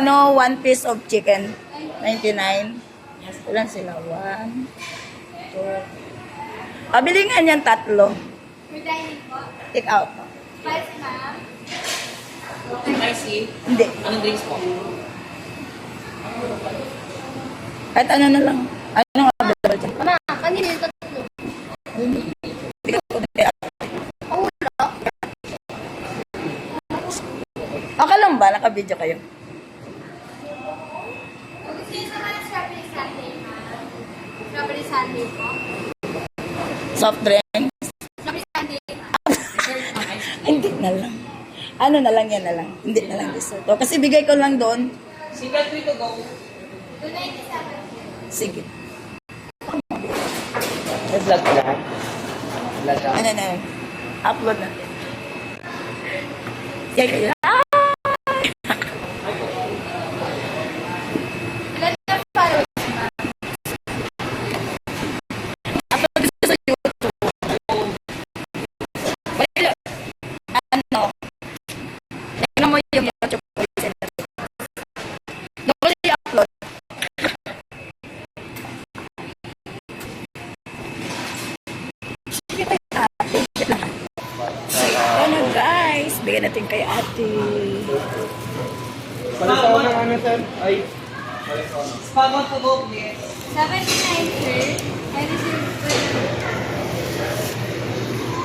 one piece of chicken. 99. Ilan sila? 1, 2. Pabilingan yan 3. For dining po. Take out. Spicy ma'am. Spicy? Hindi. Anong drinks po? Kahit ano na lang. Anong available dyan? Mama, kanina yung tatlo. Bigyan ko na kaya. Okay lang ba? Naka-video kayo? Gusto niyo sa mga strawberry sundae, ma'am? Strawberry sundae po. Soft drink? Strawberry sundae. Hindi na lang. Ano na lang yan na lang. Hindi na lang dessert. O, kasi bigay ko lang doon. Single to go. 297. Sige. May vlog ka lahat? Vlog ka? Ano na. Upload na. Yan kayo. Ilan na followers, ma'am? Upload ko sa YouTube. Wala. Ano? Tingnan mo yung YouTube ko. Doon ko siya upload. Sige tayo ate. Ano guys? Bigyan natin kay ate. Palisaw ng ano, sir? Ay, Spaghetti to go, please. 79, sir. I received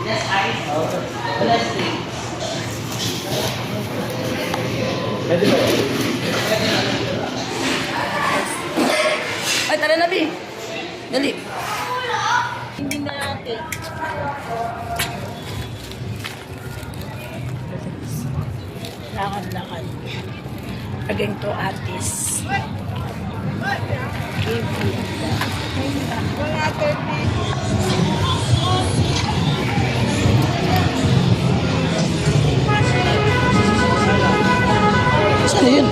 Yes, ice. Plus drink. pwede ba? Ay, tara na, Bi. Dali. Hindi na natin. Lakad-lakad. Again to artist. Saan yun?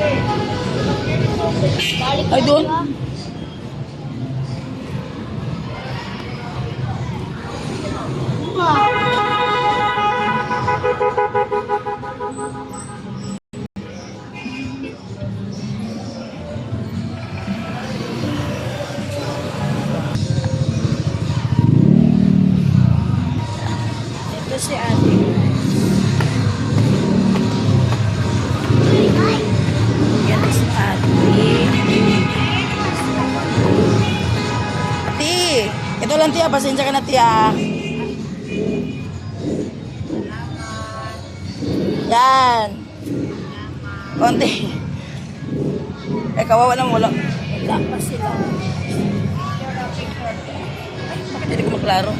Ay, doon. Ito si ate. Yan si ate. Ati, ito lang tiya. Pasensya ka na tiya. Yan. Konti. Eh, kawawa naman wala. Wala pa sila. Ay, bakit hindi ko maklaro?